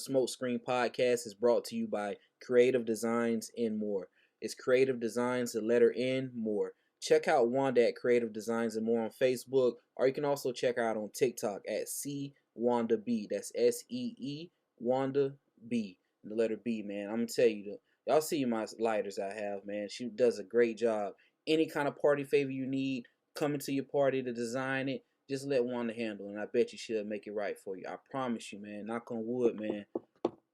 Smoke Screen Podcast is brought to you by Creative Designs and More. It's Creative Designs, the letter N, More. Check out Wanda at Creative Designs and More on Facebook, or you can also check her out on TikTok at C Wanda B. That's SEE Wanda B. The letter B, man. I'm gonna tell you, y'all see my lighters I have, man. She does a great job. Any kind of party favor you need, coming to your party to design it, just let Wanda handle it, and I bet you she'll make it right for you. I promise you, man. Knock on wood, man.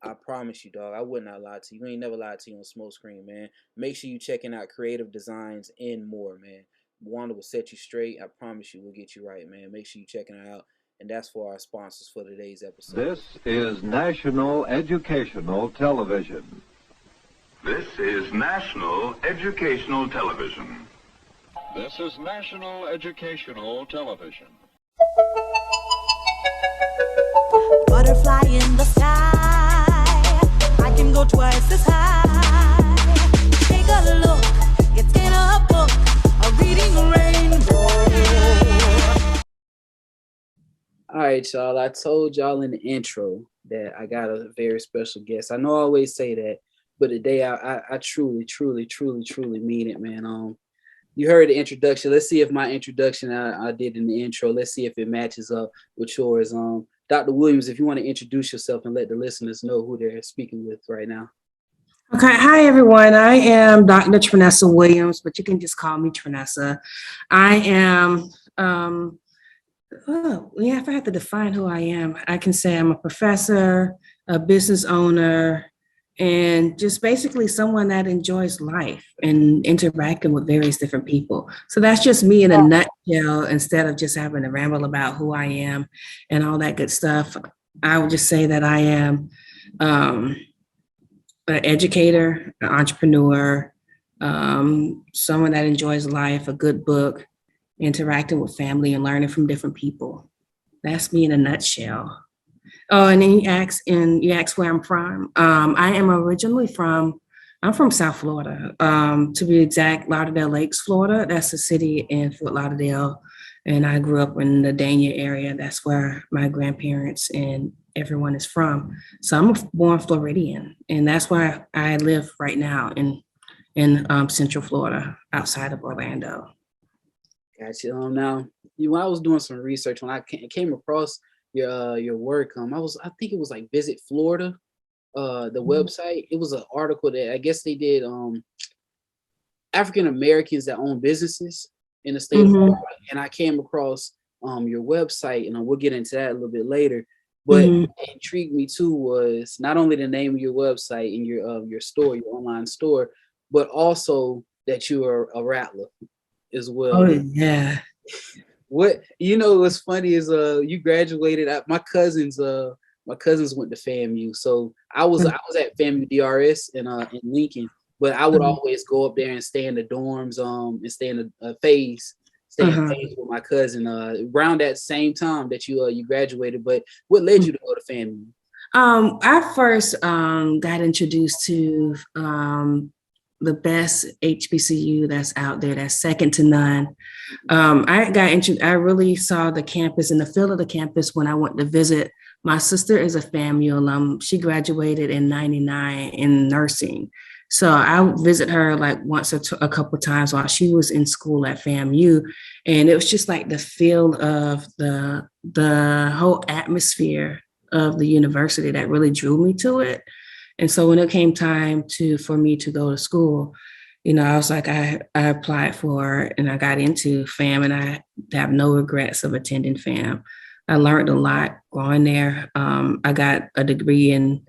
I promise you, dog. I would not lie to you. You ain't never lied to you on Smoke Screen, man. Make sure you checking out Creative Designs and More, man. Wanda will set you straight. I promise you, we'll get you right, man. Make sure you checking her out. And that's for our sponsors for today's episode. This is National Educational Television. This is National Educational Television. This is National Educational Television. Butterfly in the sky, I can go twice as high. Take a look, it's in a book, a reading rainbow. All right, y'all. I told y'all in the intro that I got a very special guest. I know I always say that, but today I truly mean it, man. You heard the introduction. Let's see if my introduction I did in the intro, let's see if it matches up with yours. Dr. Williams, if you want to introduce yourself and let the listeners know who they're speaking with right now. Okay. Hi, everyone. I am Dr. Trenessa Williams, but you can just call me Trenessa. I am, if I have to define who I am, I can say I'm a professor, a business owner, and just basically someone that enjoys life and interacting with various different people. So that's just me in a nutshell. Instead of just having to ramble about who I am and all that good stuff, I would just say that I am an educator, an entrepreneur, someone that enjoys life, a good book, interacting with family and learning from different people. That's me in a nutshell. Oh, and then you ask where I'm from. I am originally I'm from South Florida, to be exact, Lauderdale Lakes, Florida. That's a city in Fort Lauderdale. And I grew up in the Dania area. That's where my grandparents and everyone is from. So I'm a born Floridian, and that's where I live right now in Central Florida, outside of Orlando. Gotcha. Now, when I was doing some research, when I came across your work, I think it was like Visit Florida, the website. It was an article that I guess they did African Americans that own businesses in the state of Florida, and I came across your website, and we'll get into that a little bit later. But what intrigued me too was not only the name of your website and your store, your online store, but also that you are a rattler as well. Oh yeah. What's funny is you graduated. My cousins went to FAMU, so I was at FAMU DRS in Lincoln, but I would always go up there and stay in the dorms and stay in phase with my cousin around that same time that you graduated. But what led you to go to FAMU? I first got introduced to the best HBCU that's out there, that's second to none. I really saw the campus and the feel of the campus when I went to visit. My sister is a FAMU alum. She graduated in '99 in nursing. So I would visit her like once or a couple of times while she was in school at FAMU. And it was just like the feel of the whole atmosphere of the university that really drew me to it. And so when it came time for me to go to school, I was like, I applied for it and I got into FAM, and I have no regrets of attending FAM. I learned a lot going there. I got a degree in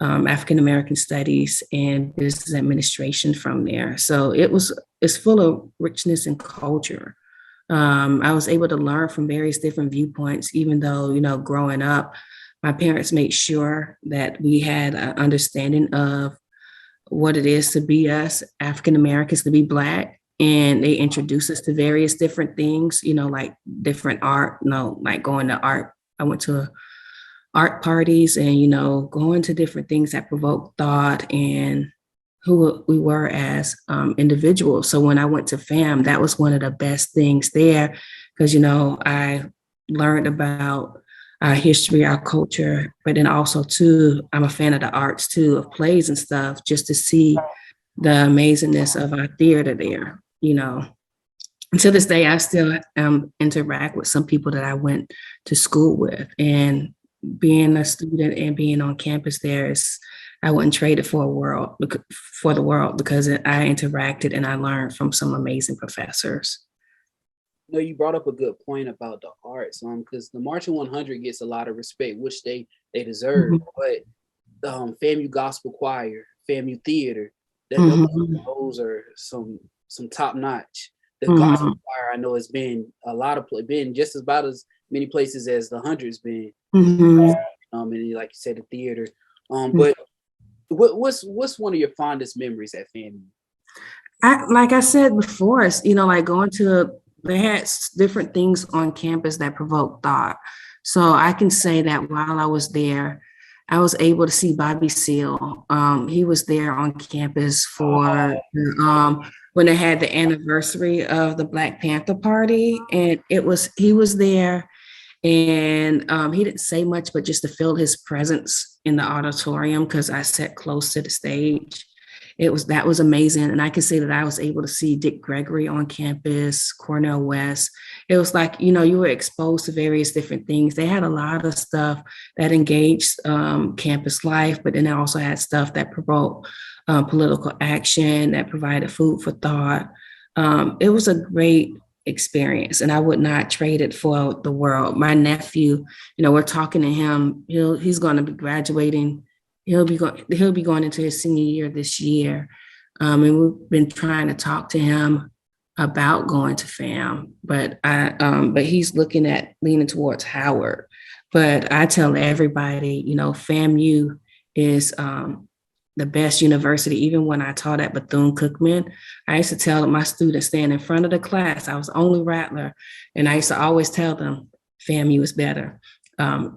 African American Studies and Business Administration from there. So it's full of richness and culture. I was able to learn from various different viewpoints, even though, growing up, my parents made sure that we had an understanding of what it is to be us, African Americans, to be Black. And they introduced us to various different things, like different art, like going to art. I went to art parties and, going to different things that provoke thought and who we were as individuals. So when I went to FAM, that was one of the best things there because, I learned about our history, our culture, but then also too, I'm a fan of the arts too, of plays and stuff, just to see the amazingness of our theater there, you know. And to this day, I still interact with some people that I went to school with, and being a student and being on campus there is, I wouldn't trade it for the world, because I interacted and I learned from some amazing professors. No, you brought up a good point about the arts, because the Marching 100 gets a lot of respect, which they deserve. Mhm. But FAMU Gospel Choir, FAMU Theater, those are some top notch. The Gospel Choir, I know, has been a lot of been just about as many places as the 100's been. And like you said, the theater. But what's one of your fondest memories at FAMU? Like I said before, it's, you know, like going to, they had different things on campus that provoked thought. So I can say that while I was there, I was able to see Bobby Seale. He was there on campus for when they had the anniversary of the Black Panther Party, and he was there, and he didn't say much, but just to feel his presence in the auditorium, because I sat close to the stage. That was amazing. And I can say that I was able to see Dick Gregory on campus, Cornel West. It was like, you know, you were exposed to various different things. They had a lot of stuff that engaged campus life, but then they also had stuff that provoked political action, that provided food for thought. It was a great experience, and I would not trade it for the world. My nephew, you know, we're talking to him. He's going to be graduating. He'll be going into his senior year this year, and we've been trying to talk to him about going to FAM, but he's leaning towards Howard. But I tell everybody, you know, FAMU is the best university. Even when I taught at Bethune-Cookman, I used to tell my students, stand in front of the class. I was the only Rattler, and I used to always tell them FAMU is better,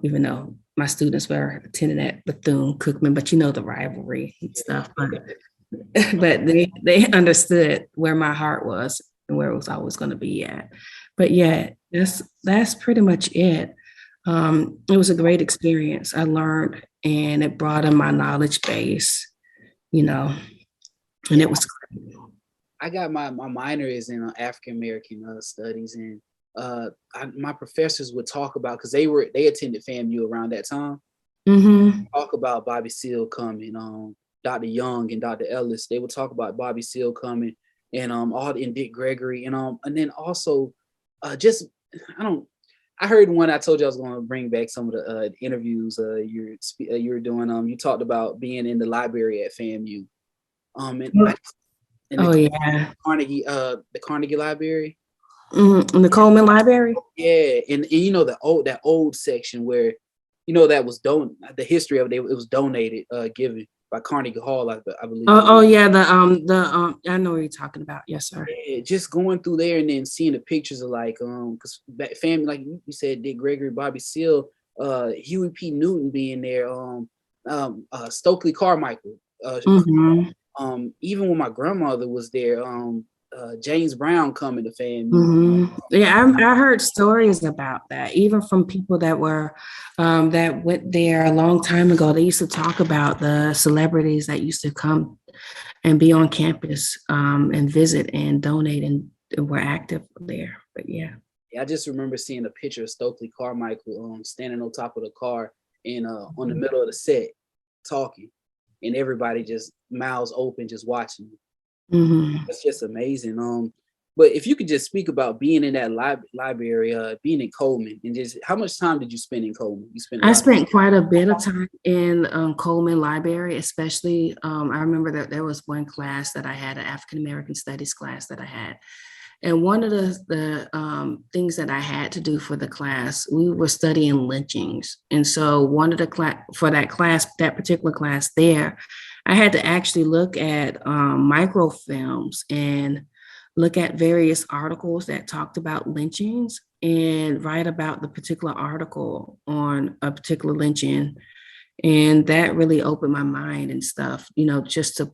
even though my students were attending at Bethune-Cookman, but you know, the rivalry and stuff. But they understood where my heart was and where it was always going to be at. But yeah, that's pretty much it. It was a great experience. I learned, and it broadened my knowledge base, you know, and it was great. I got my minor is in African American studies, and my professors would talk about, because they attended FAMU around that time. Talk about Bobby Seale coming, Dr. Young and Dr. Ellis. They would talk about Bobby Seale coming, and Dick Gregory, and then also I heard when I told you I was going to bring back some of the interviews you were doing. You talked about being in the library at FAMU, the Carnegie Library. In the Coleman Library. Yeah, and you know that old section where, you know, that was the history of it was donated, given by Carnegie Hall, I believe. Yeah, I know what you're talking about. Yes, sir. Yeah, just going through there and then seeing the pictures of, like, because family, like you said, Dick Gregory, Bobby Seale, Huey P. Newton being there, Stokely Carmichael, even when my grandmother was there, James Brown coming to FAMU. Yeah, I heard stories about that, even from people that went there a long time ago. They used to talk about the celebrities that used to come and be on campus and visit and donate, and were active there. But yeah, I just remember seeing a picture of Stokely Carmichael standing on top of the car and on the middle of the set talking, and everybody just mouths open, just watching. It's just amazing. But if you could just speak about being in that library, being in Coleman, and just how much time did you spend in Coleman? I spent quite a bit of time in Coleman Library, especially. I remember that there was one class that I had, an African American Studies class that I had. And one of the things that I had to do for the class, we were studying lynchings. And so one of the that particular class there, I had to actually look at microfilms and look at various articles that talked about lynchings and write about the particular article on a particular lynching. And that really opened my mind and stuff, you know, just to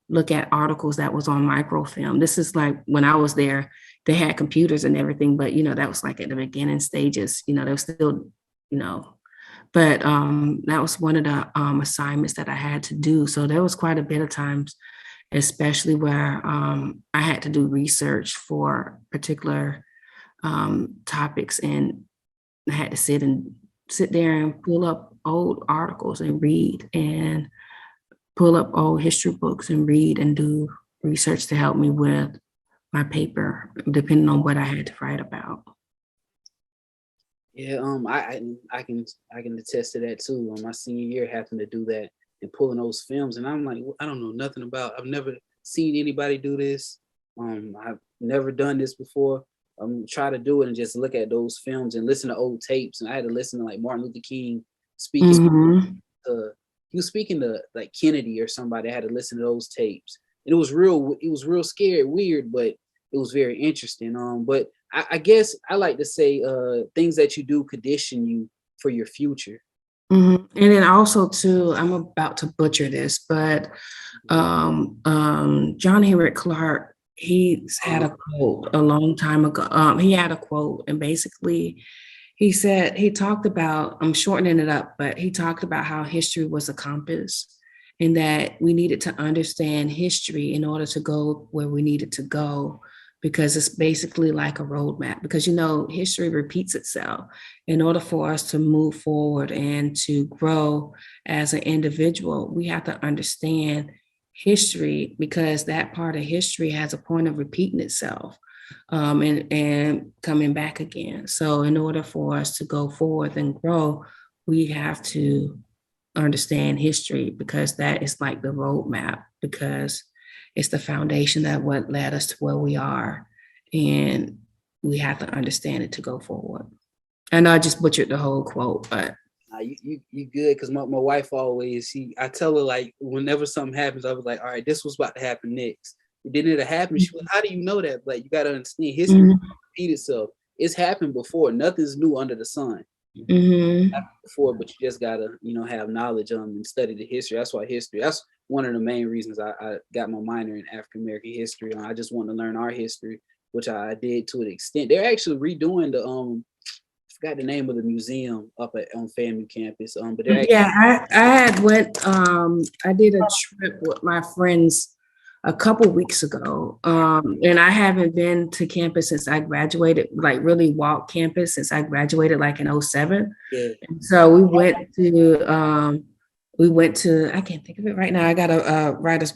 look at articles that was on microfilm. This is like when I was there, they had computers and everything, but, you know, that was like at the beginning stages, you know, they were still you know. But that was one of the assignments that I had to do. So there was quite a bit of times, especially where I had to do research for particular topics, and I had to sit there and pull up old articles and read, and pull up old history books and read and do research to help me with my paper, depending on what I had to write about. Yeah, I can attest to that too. My senior year, having to do that and pulling those films, and I'm like, I don't know nothing about. I've never seen anybody do this. I've never done this before. Try to do it and just look at those films and listen to old tapes. And I had to listen to like Martin Luther King speaking. He was speaking to like Kennedy or somebody. I had to listen to those tapes, and it was real scary, weird, but it was very interesting. But I guess I like to say things that you do condition you for your future. And then also too, I'm about to butcher this, but John Henrik Clark, he's had a quote a long time ago. He had a quote, and basically he talked about, I'm shortening it up, but he talked about how history was a compass, and that we needed to understand history in order to go where we needed to go, because it's basically like a roadmap. Because, history repeats itself. In order for us to move forward and to grow as an individual, we have to understand history, because that part of history has a point of repeating itself and coming back again. So in order for us to go forward and grow, we have to understand history, because that is like the roadmap, because it's the foundation that what led us to where we are, and we have to understand it to go forward. I know I just butchered the whole quote, but You good, because my wife always, I tell her, like, whenever something happens, I was like, all right, this was about to happen next. Then it happened. She was, how do you know that? Like, you got to understand history repeat itself. It's happened before. Nothing's new under the sun. Before, but you just gotta have knowledge and study the history. That's one of the main reasons I got my minor in African American history. I just wanted to learn our history, which I did to an extent. They're actually redoing the forgot the name of the museum up on FAMU campus. But I had went I did a trip with my friends a couple weeks ago, and I haven't been to campus since I graduated, like really walked campus since I graduated like in 2007. Yeah. And so we went to I can't think of it right now. I gotta write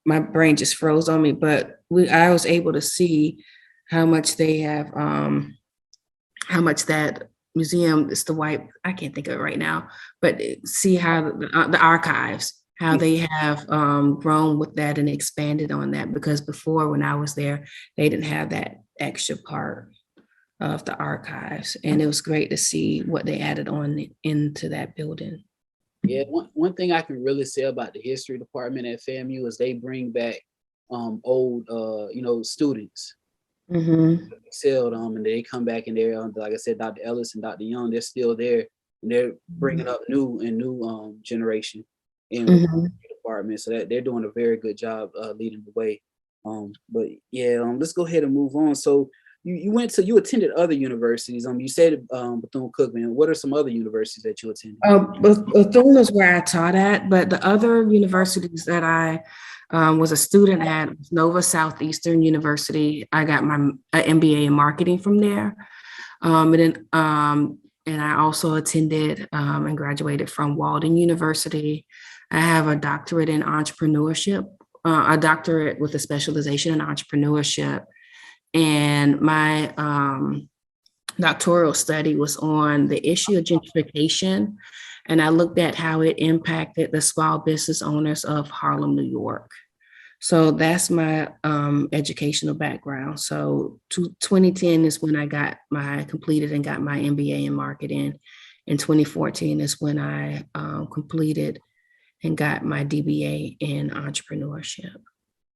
my brain just froze on me, but I was able to see how much they have, how much that museum is I can't think of it right now, but see how the archives, how they have grown with that and expanded on that, because before, when I was there, they didn't have that extra part of the archives, and it was great to see what they added on into that building. Yeah, one thing I can really say about the history department at FAMU is they bring back old students. Excelled and they come back in there. Like I said, Dr. Ellis and Dr. Young, they're still there, and they're bringing up new generation in the department. So that they're doing a very good job leading the way. But yeah, let's go ahead and move on. So you attended other universities. You said Bethune-Cookman. What are some other universities that you attended? Bethune is where I taught at, but the other universities that I was a student at was Nova Southeastern University. I got my MBA in marketing from there, and I also attended and graduated from Walden University. I have a doctorate in entrepreneurship, a doctorate with a specialization in entrepreneurship. And my doctoral study was on the issue of gentrification. And I looked at how it impacted the small business owners of Harlem, New York. So that's my educational background. So 2010 is when I completed and got my MBA in marketing. In 2014 is when I completed and got my DBA in entrepreneurship.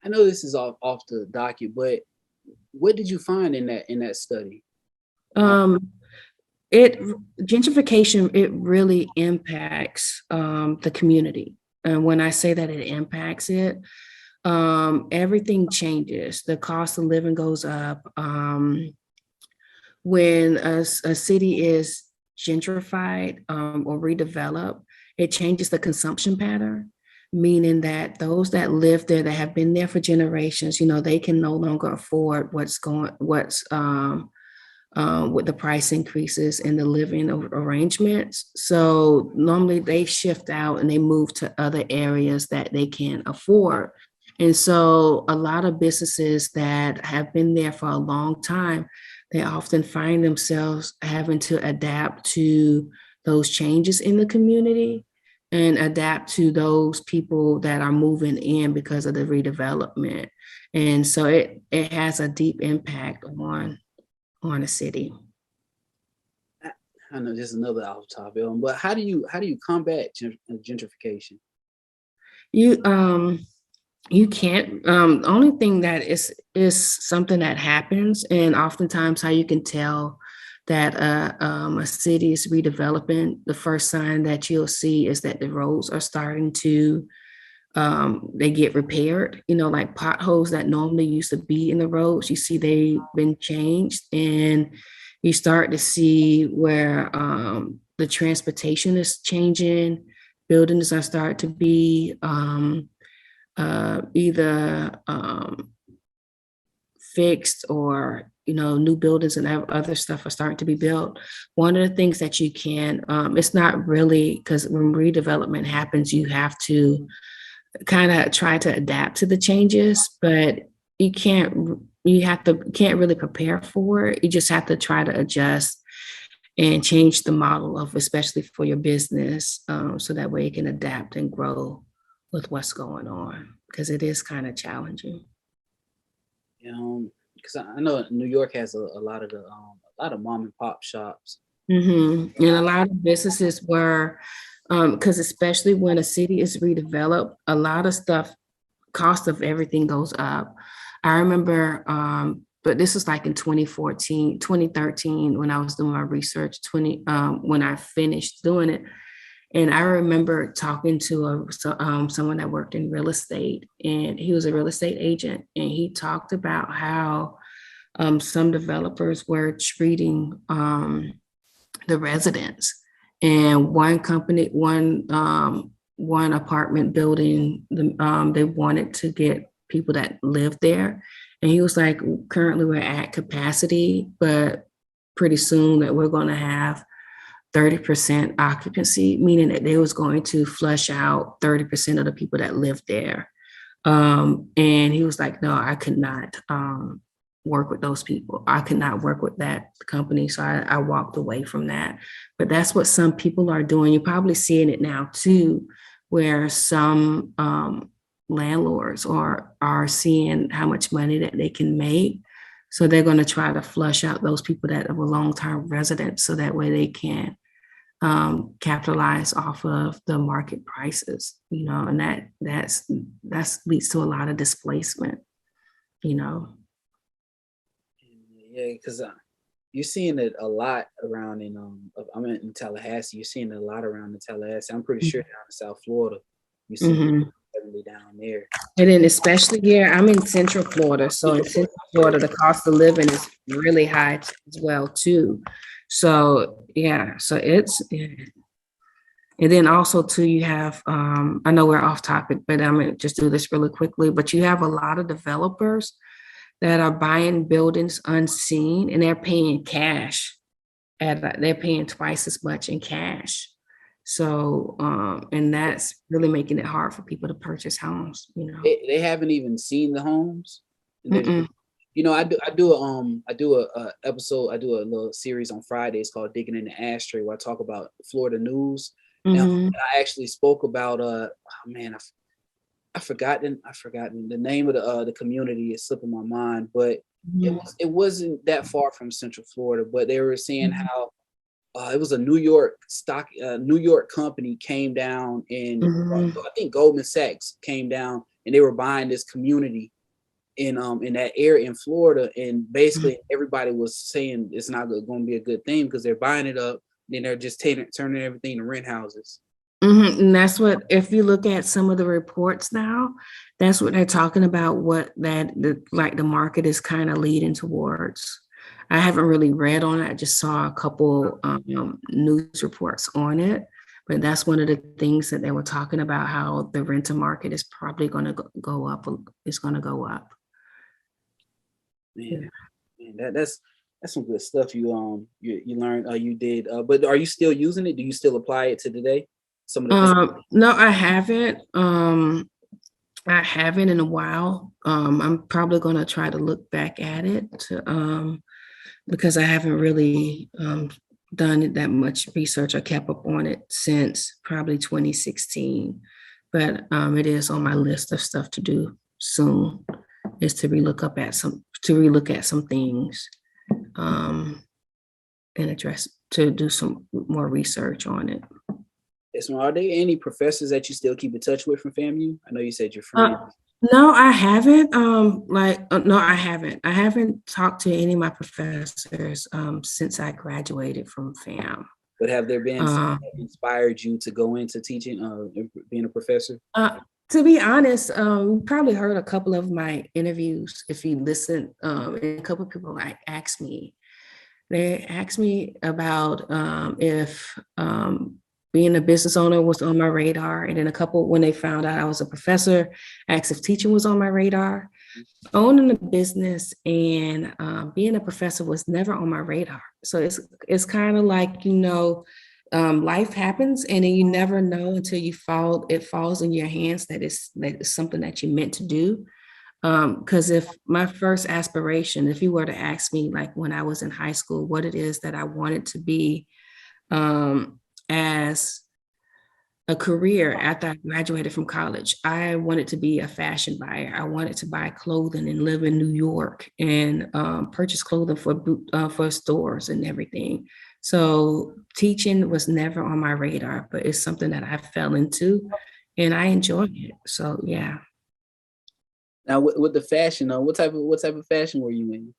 I know this is off the docket, but what did you find in that study? Gentrification, it really impacts the community. And when I say that it impacts it, everything changes. The cost of living goes up. When a city is gentrified or redeveloped, it changes the consumption pattern, meaning that those that live there that have been there for generations, they can no longer afford with the price increases and the living arrangements. So normally they shift out and they move to other areas that they can afford. And so a lot of businesses that have been there for a long time, they often find themselves having to adapt to those changes in the community and adapt to those people that are moving in because of the redevelopment. And so it has a deep impact on a city. I know this is another off topic, but how do you combat gentrification? You can't. The only thing that is something that happens, and oftentimes how you can tell that a city is redeveloping. The first sign that you'll see is that the roads are starting to they get repaired. Like potholes that normally used to be in the roads, you see they've been changed, and you start to see where the transportation is changing. Buildings are starting to be either fixed or new buildings and other stuff are starting to be built. One of the things that you can, it's not really, because when redevelopment happens, you have to kind of try to adapt to the changes, but you can't really prepare for it. You just have to try to adjust and change the model of, especially for your business, so that way you can adapt and grow with what's going on, because it is kind of challenging. Because I know New York has a lot of mom and pop shops. Mm-hmm. And a lot of businesses were, because especially when a city is redeveloped, a lot of stuff, cost of everything goes up. I remember, but this was like in 2013, when I was doing my research, when I finished doing it. And I remember talking to someone that worked in real estate, and he was a real estate agent. And he talked about how some developers were treating the residents. And one apartment building, they wanted to get people that lived there. And he was like, currently we're at capacity, but pretty soon that we're going to have 30% occupancy, meaning that they was going to flush out 30% of the people that lived there. And he was like, no, I could not work with those people. I could not work with that company. So I walked away from that. But that's what some people are doing. You're probably seeing it now too, where some landlords are seeing how much money that they can make. So they're going to try to flush out those people that are long-term residents, so that way they can capitalize off of the market prices, and that leads to a lot of displacement, Yeah, because you're seeing it a lot around I'm in Tallahassee. You're seeing it a lot around in Tallahassee. I'm pretty sure down in South Florida, you see it heavily down there. And then especially here, I'm in Central Florida. So in Central Florida, the cost of living is really high as well too. So yeah, so and then also too, you have, I know we're off topic, but I'm gonna just do this really quickly, but you have a lot of developers that are buying buildings unseen, and they're paying cash. They're paying twice as much in cash. So, and that's really making it hard for people to purchase homes. They haven't even seen the homes. I do a episode. I do a little series on Fridays called "Digging in the Ashtray," where I talk about Florida news. And I actually spoke about I've forgotten the name of the community. It's slipping my mind, but it wasn't that far from Central Florida. But they were saying how it was a New York company came down, and I think Goldman Sachs came down, and they were buying this community in that area in Florida, and basically everybody was saying it's not going to be a good thing because they're buying it up, then they're just turning everything to rent houses. And that's what, if you look at some of the reports now, that's what they're talking about, the market is kind of leading towards. I haven't really read on it. I just saw a couple news reports on it, but that's one of the things that they were talking about, how the rental market is probably going to go up. It's going to go up. Man, that's some good stuff you learned, you did. But are you still using it? Do you still apply it to today? Some of the things? No, I haven't. I haven't in a while. I'm probably going to try to look back at it to, because I haven't really done that much research or kept up on it since probably 2016. But it is on my list of stuff to do soon, is to relook at some things and to do some more research on it. Yes, are there any professors that you still keep in touch with from FAMU? I know you said you're friends. No, I haven't. No, I haven't. I haven't talked to any of my professors since I graduated from FAM. But have there been some that inspired you to go into teaching, being a professor? To be honest, you probably heard a couple of my interviews if you listen. And a couple of people asked me. They asked me about if being a business owner was on my radar. And then a couple, when they found out I was a professor, asked if teaching was on my radar. Owning a business and being a professor was never on my radar. So it's kind of like, life happens and then you never know until it falls in your hands that it's something that you meant to do. Because if my first aspiration, if you were to ask me, like when I was in high school, what it is that I wanted to be as a career after I graduated from college, I wanted to be a fashion buyer. I wanted to buy clothing and live in New York and purchase clothing for stores and everything. So teaching was never on my radar, but it's something that I fell into and I enjoyed it. So yeah. Now with the fashion, what type of fashion were you in?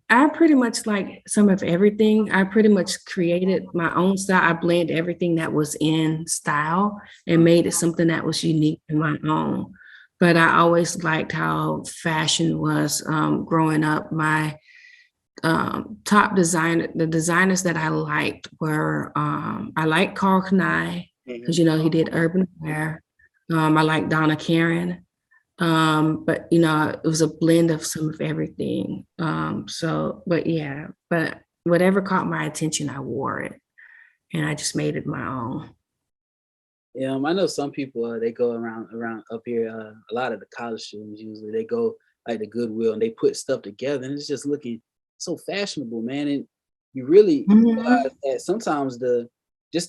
I pretty much like some of everything. I pretty much created my own style. I blend everything that was in style and made it something that was unique in my own. But I always liked how fashion was growing up. My top the designers that I liked were, I liked Carl Kanai, because, he did urban wear. I like Donna Karen. But it was a blend of some of everything. But whatever caught my attention, I wore it and I just made it my own. Yeah, I know some people they go around up here. A lot of the college students usually they go like the Goodwill and they put stuff together and it's just looking so fashionable, man. And you really realize that sometimes the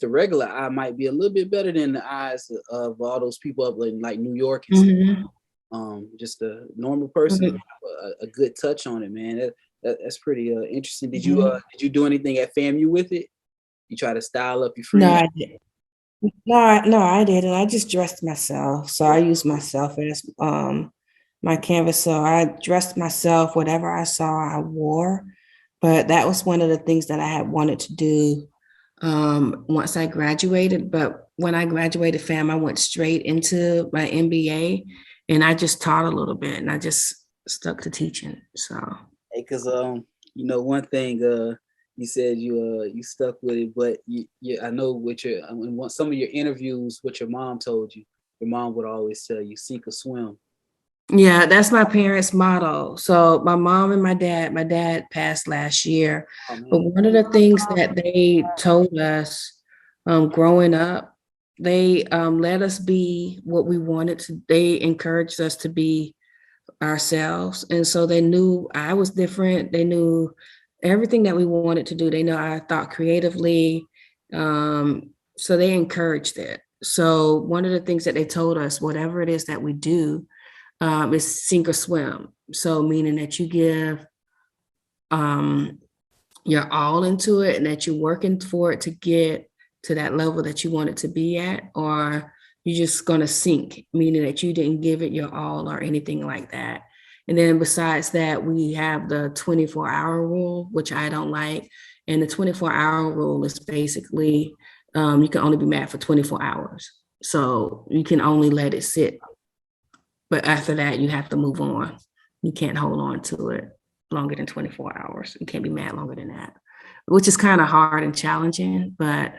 regular eye might be a little bit better than the eyes of all those people up in like New York and stuff. Just a normal person have a good touch on it, man. That's pretty interesting. Did you do anything at FAMU with it? You try to style up your friends? No, I didn't. No, I didn't. I just dressed myself. So I used myself as my canvas. So I dressed myself, whatever I saw, I wore. But that was one of the things that I had wanted to do once I graduated. But when I graduated FAM, I went straight into my MBA. And I just taught a little bit and I just stuck to teaching. So, hey, because one thing you said you stuck with it, but I know with some of your interviews, what your mom told you, your mom would always tell you, sink or swim. Yeah, that's my parents' motto. So my mom and my dad passed last year. But one of the things that they told us growing up, they let us be what we wanted to. They encouraged us to be ourselves. And so they knew I was different. They knew everything that we wanted to do. They know I thought creatively. So they encouraged it. So one of the things that they told us, whatever it is that we do, is sink or swim. So meaning that you give your all into it and that you're working for it to get to that level that you want it to be at, or you're just going to sink, meaning that you didn't give it your all or anything like that. And then besides that, we have the 24-hour rule, which I don't like. And the 24-hour rule is basically you can only be mad for 24 hours. So you can only let it sit. But after that, you have to move on. You can't hold on to it. longer than 24 hours. You can't be mad longer than that, which is kind of hard and challenging. But,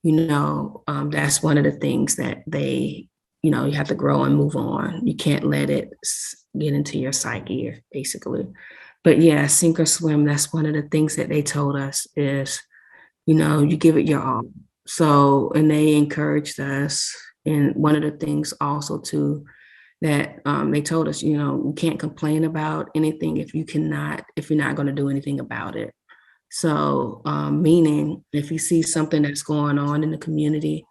that's one of the things that you have to grow and move on. You can't let it get into your psyche, basically. But yeah, sink or swim, that's one of the things that they told us is, you give it your all. So, and they encouraged us. And one of the things also too, that they told us, you can't complain about anything if you're not going to do anything about it. So, meaning if you see something that's going on in the community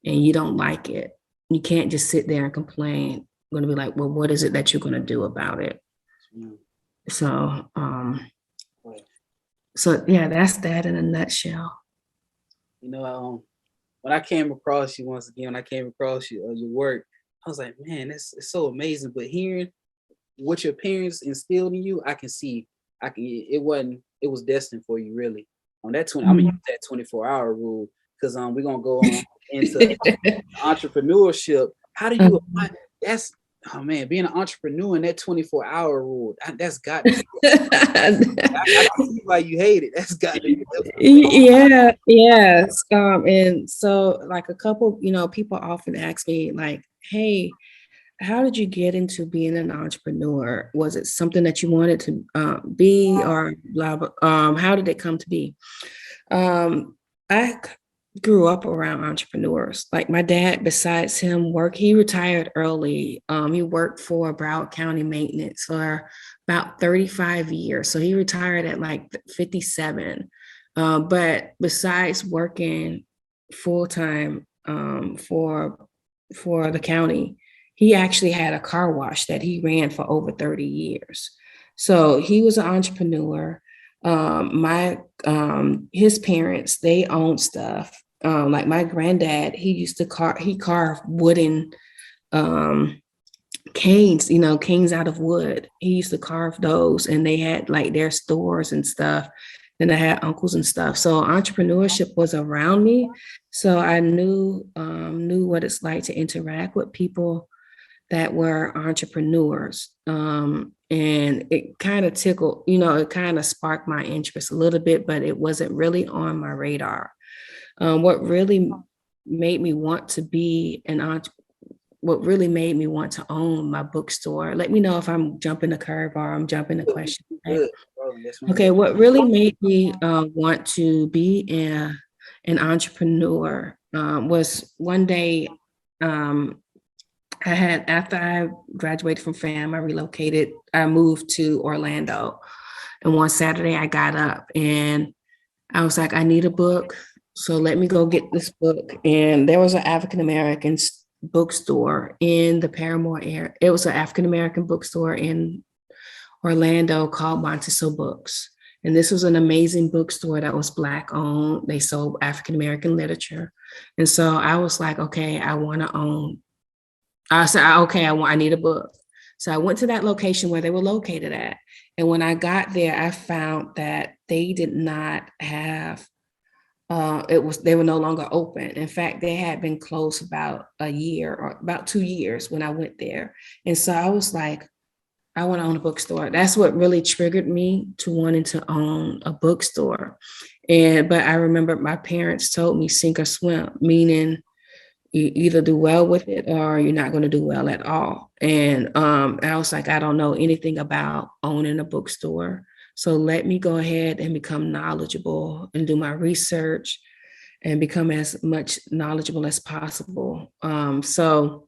and you don't like it, you can't just sit there and complain. You're going to be like, well, what is it that you're going to do about it? So, yeah, that's that in a nutshell. When I came across you once again, your work, I was like, man, it's so amazing. But hearing what your parents instilled in you, I can see, it was destined for you, really. On that I'm gonna use that 24-hour rule, because we're gonna go on into entrepreneurship. How do you apply? Being an entrepreneur in that 24-hour rule, that's got to be. I see why you hate it. That's got to be. Yes. And so like a couple, people often ask me like, hey, how did you get into being an entrepreneur? Was it something that you wanted to be, or blah, blah? How did it come to be? I grew up around entrepreneurs. Like my dad, besides him he retired early. He worked for Broward County Maintenance for about 35 years. So he retired at like 57. But besides working full-time for the county, he actually had a car wash that he ran for over 30 years. So he was an entrepreneur. His parents, they owned stuff. Like my granddad, he carved wooden canes, canes out of wood. He used to carve those, and they had like their stores and stuff. And I had uncles and stuff. So entrepreneurship was around me. So I knew what it's like to interact with people that were entrepreneurs. And it kind of tickled, it kind of sparked my interest a little bit, but it wasn't really on my radar. What really made me want to be what really made me want to own my bookstore. Let me know if I'm jumping the curve or I'm jumping the question. Right? Okay, what really made me want to be an entrepreneur was one day, after I graduated from FAMU, I moved to Orlando. And one Saturday I got up and I was like, I need a book. So let me go get this book. And there was an African-American bookstore in the Paramore area. It was an African-American bookstore in Orlando called Kizzys Books. And this was an amazing bookstore that was Black owned. They sold African-American literature. And so I was like, okay, I want to own. I said, okay, I need a book. So I went to that location where they were located at. And when I got there, I found that they did not have, they were no longer open. In fact, they had been closed about a year or about 2 years when I went there. And so I was like, I want to own a bookstore. That's what really triggered me to wanting to own a bookstore. But I remember my parents told me sink or swim, meaning you either do well with it or you're not going to do well at all. And I was like, I don't know anything about owning a bookstore. So let me go ahead and become knowledgeable and do my research and become as much knowledgeable as possible. So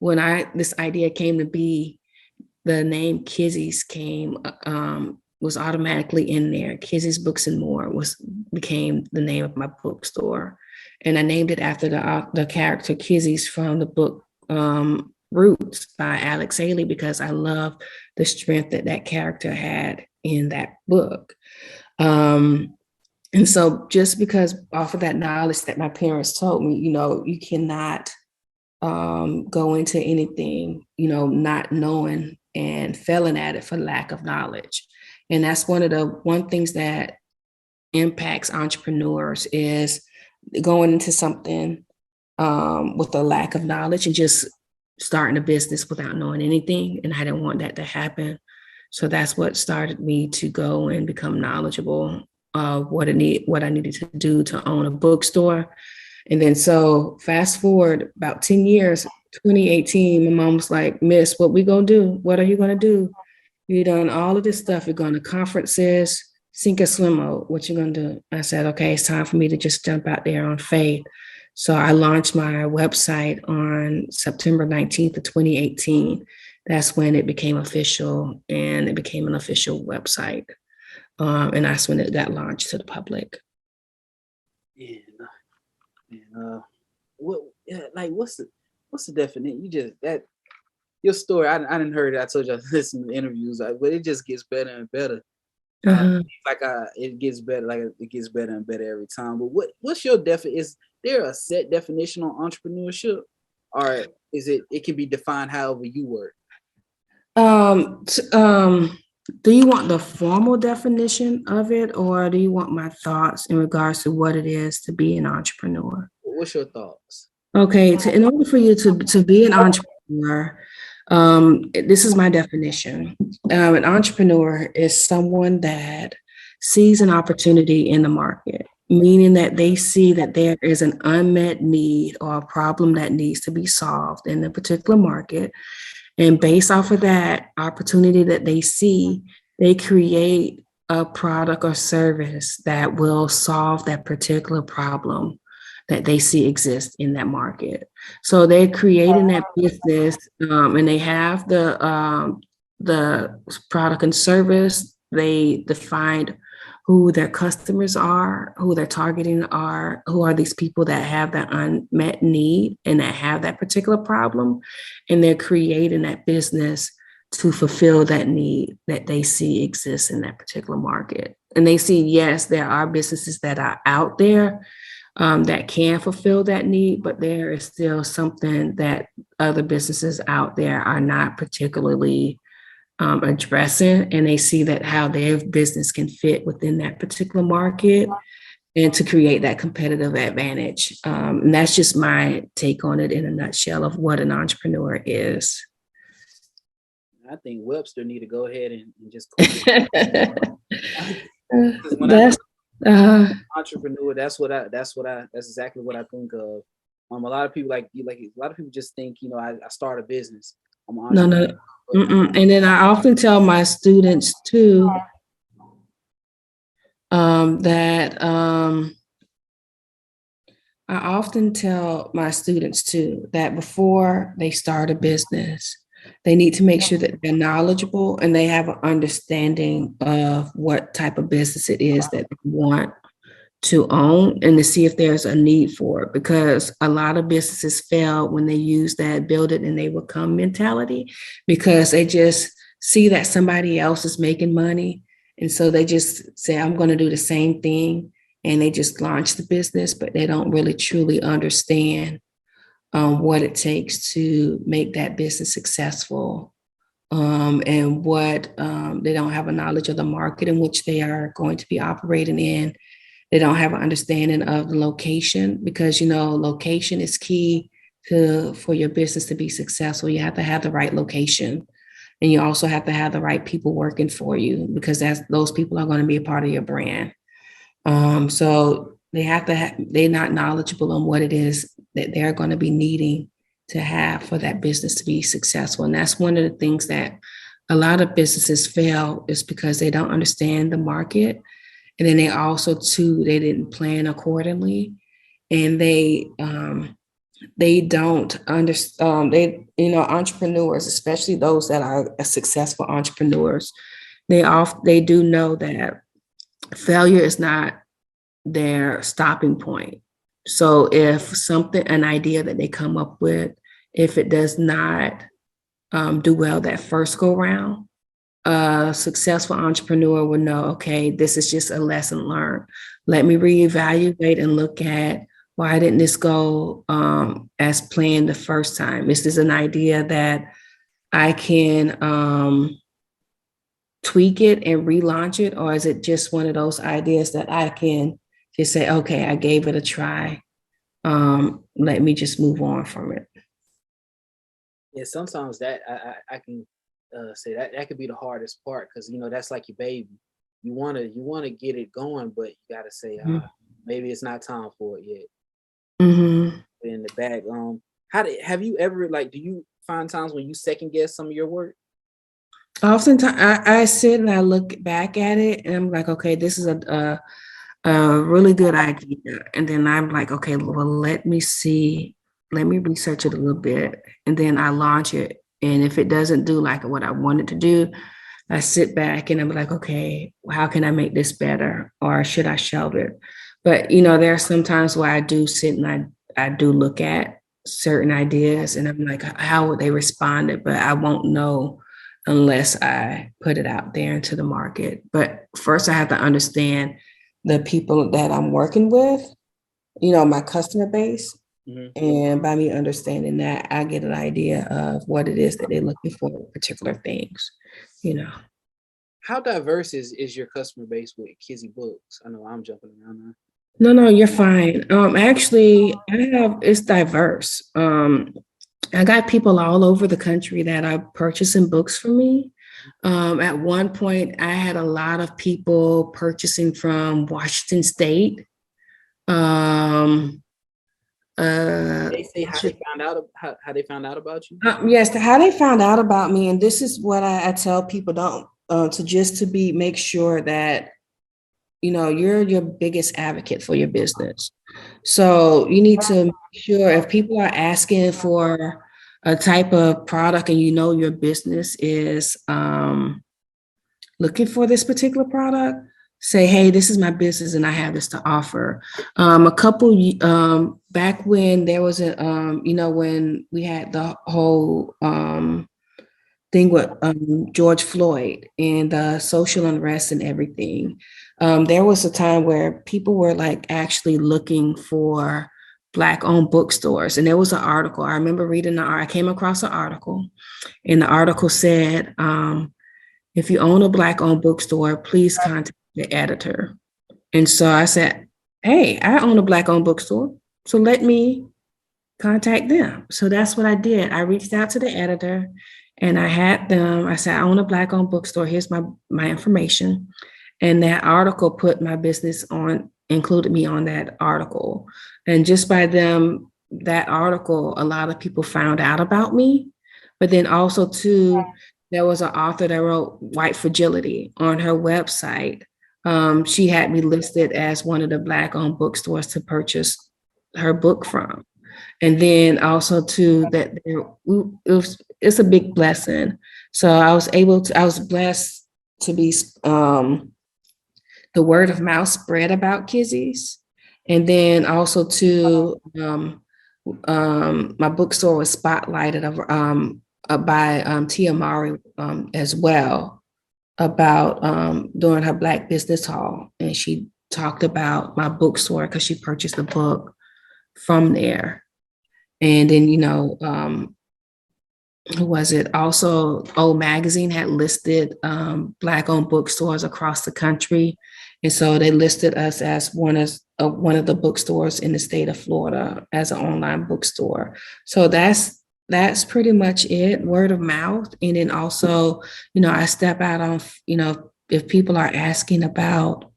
when this idea came to be, the name Kizzys was automatically in there. Kizzys Books and More became the name of my bookstore. And I named it after the character Kizzys from the book Roots by Alex Haley, because I love the strength that character had in that book. And so just because off of that knowledge that my parents told me, you cannot go into anything, not knowing and failing at it for lack of knowledge. And that's one things that impacts entrepreneurs is going into something with a lack of knowledge and just starting a business without knowing anything. And I didn't want that to happen. So that's what started me to go and become knowledgeable of what I needed to do to own a bookstore. And then so fast forward about 10 years, 2018, my mom was like, Miss, what we gonna do? What are you gonna do? You done all of this stuff. You're going to conferences, sink or swim mode. What you gonna do? I said, okay, it's time for me to just jump out there on faith. So I launched my website on September 19th of 2018. That's when it became official, and it became an official website. And that's when it got launched to the public. What's the definition? You just that your story. I didn't heard it. I told you I listened to interviews, but it just gets better and better. It gets better. Like it gets better and better every time. But what's your definition? Is there a set definition on entrepreneurship, or is it? It can be defined however you work. Do you want the formal definition of it, or do you want my thoughts in regards to what it is to be an entrepreneur? What's your thoughts? Okay, in order for you to be an entrepreneur, this is my definition. An entrepreneur is someone that sees an opportunity in the market, meaning that they see that there is an unmet need or a problem that needs to be solved in a particular market. And based off of that opportunity that they see, they create a product or service that will solve that particular problem that they see exist in that market. So they're creating that business, and they have the product and service. They defined who their customers are, who their targeting are, who are these people that have that unmet need and that have that particular problem. And they're creating that business to fulfill that need that they see exists in that particular market. And they see, yes, there are businesses that are out there that can fulfill that need, but there is still something that other businesses out there are not particularly addressing, and they see that how their business can fit within that particular market and to create that competitive advantage. And that's just my take on it in a nutshell of what an entrepreneur is. I think Webster need to go ahead and just entrepreneur. That's exactly what I think of. A lot of people a lot of people just think, I start a business. I'm an entrepreneur. No. And then I often tell my students too that before they start a business, they need to make sure that they're knowledgeable and they have an understanding of what type of business it is that they want to own, and to see if there's a need for it, because a lot of businesses fail when they use that build it and they will come mentality, because they just see that somebody else is making money. And so they just say, I'm going to do the same thing. And they just launch the business, but they don't really truly understand what it takes to make that business successful. And what they don't have a knowledge of the market in which they are going to be operating in. They don't have an understanding of the location, because, location is key for your business to be successful. You have to have the right location, and you also have to have the right people working for you, because those people are going to be a part of your brand. So they're not knowledgeable on what it is that they're going to be needing to have for that business to be successful. And that's one of the things that a lot of businesses fail, is because they don't understand the market. And then they also they didn't plan accordingly, and they don't understand. Entrepreneurs, especially those that are successful entrepreneurs, they do know that failure is not their stopping point. So if an idea that they come up with, if it does not do well that first go round, a successful entrepreneur will know, okay, this is just a lesson learned. Let me reevaluate and look at, why didn't this go as planned the first time? Is this an idea that I can tweak it and relaunch it? Or is it just one of those ideas that I can just say, okay, I gave it a try. Let me just move on from it. Yeah, sometimes that say that could be the hardest part, because that's like your baby. You wanna get it going, but you gotta say maybe it's not time for it yet. Mm-hmm. In the back, have you ever, like, do you find times when you second guess some of your work? Oftentimes, I sit and I look back at it, and I'm like, okay, this is a really good idea, and then I'm like, okay, well, let me research it a little bit, and then I launch it. And if it doesn't do like what I wanted to do, I sit back and I'm like, okay, how can I make this better? Or should I shelve it? But, there are some times where I do sit and I do look at certain ideas and I'm like, how would they respond it? But I won't know unless I put it out there into the market. But first I have to understand the people that I'm working with, my customer base. Mm-hmm. And by me understanding that, I get an idea of what it is that they're looking for, particular things, How diverse is your customer base with Kizzys Books? I know I'm jumping around No, now. you're fine. Actually, it's diverse. I got people all over the country that are purchasing books from me. At one point, I had a lot of people purchasing from Washington State. They say how they found out about you? Yes, how they found out about me, and this is what I tell people: don't make sure that you're your biggest advocate for your business. So you need to make sure if people are asking for a type of product and your business is looking for this particular product, say, hey, this is my business and I have this to offer. A couple back when there was when we had the whole thing with George Floyd and the social unrest and everything, there was a time where people were like actually looking for Black-owned bookstores. And there was an article. I remember reading I came across an article, and the article said, if you own a Black-owned bookstore, please contact the editor. And so I said, hey, I own a Black-owned bookstore, so let me contact them. So that's what I did. I reached out to the editor and I had them, I said, I own a Black-owned bookstore. Here's my information. And that article put my business included me on that article. And just by that article, a lot of people found out about me. But then also too, there was an author that wrote White Fragility on her website. She had me listed as one of the Black-owned bookstores to purchase her book from. And then also too, that it's a big blessing. So I was blessed to be, the word of mouth spread about Kizzys. And then also too, my bookstore was spotlighted by Tia Mowry as well about during her Black Business Hall. And she talked about my bookstore because she purchased a book from there. And then, who was it? Also, Old Magazine had listed Black-owned bookstores across the country. And so they listed us as one of the bookstores in the state of Florida as an online bookstore. So that's pretty much it, word of mouth. And then also, I step out on, if people are asking about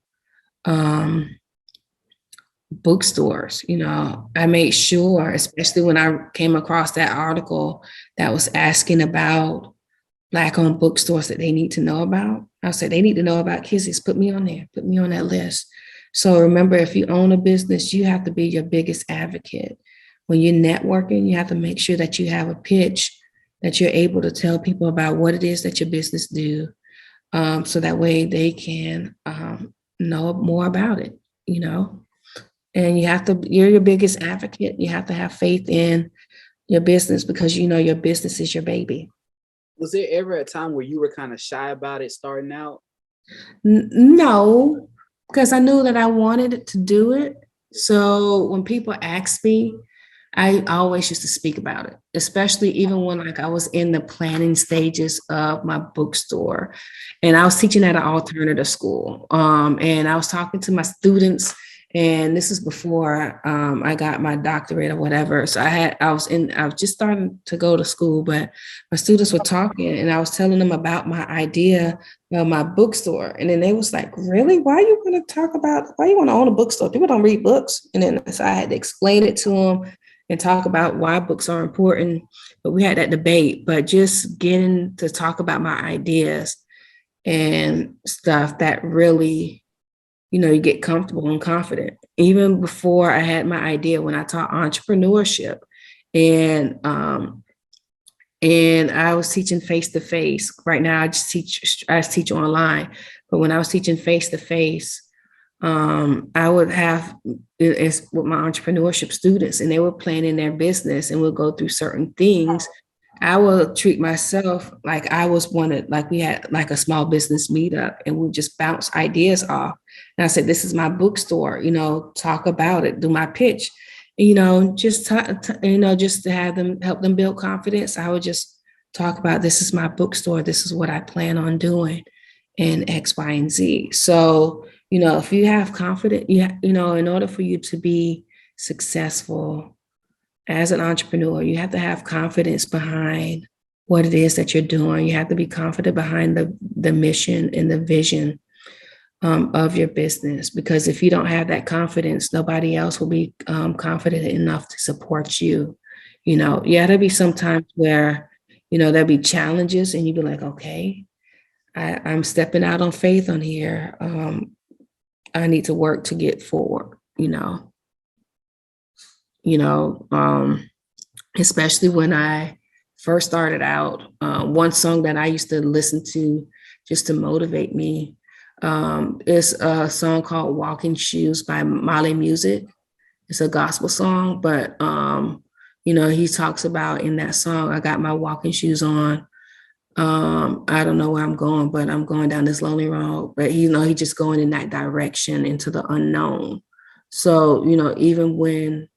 bookstores, I made sure, especially when I came across that article that was asking about Black-owned bookstores that they need to know about. I said, they need to know about Kizzys. Put me on there. Put me on that list. So remember, if you own a business, you have to be your biggest advocate. When you're networking, you have to make sure that you have a pitch that you're able to tell people about what it is that your business do. So that way they can know more about it, And you're your biggest advocate. You have to have faith in your business because your business is your baby. Was there ever a time where you were kind of shy about it starting out? No, because I knew that I wanted to do it. So when people ask me, I always used to speak about it, especially even when I was in the planning stages of my bookstore. And I was teaching at an alternative school. And I was talking to my students And this is before I got my doctorate or whatever. So I was just starting to go to school, but my students were talking and I was telling them about my idea of my bookstore. And then they was like, really? Why you want to own a bookstore? People don't read books. And then so I had to explain it to them and talk about why books are important. But we had that debate, but just getting to talk about my ideas and stuff that really, you get comfortable and confident. Even before I had my idea, when I taught entrepreneurship, and I was teaching face to face. Right now, I teach online. But when I was teaching face to face, I would have it's with my entrepreneurship students, and they were planning their business, and we'll go through certain things. I will treat myself like I was like we had like a small business meetup, and we just bounce ideas off. And I said, this is my bookstore, talk about it, do my pitch, just just to help them build confidence. I would just talk about, this is my bookstore, this is what I plan on doing, and X, Y, and Z. So, if you have confidence, in order for you to be successful as an entrepreneur, you have to have confidence behind what it is that you're doing. You have to be confident behind the mission and the vision of your business. Because if you don't have that confidence, nobody else will be confident enough to support you. There'll be some times where, there'll be challenges and you'll be like, okay, I'm stepping out on faith on here. I need to work to get forward, especially when I first started out. One song that I used to listen to just to motivate me is a song called Walking Shoes by Molly Music. It's a gospel song, but, he talks about in that song, I got my walking shoes on. I don't know where I'm going, but I'm going down this lonely road. But, he just going in that direction into the unknown. So, even when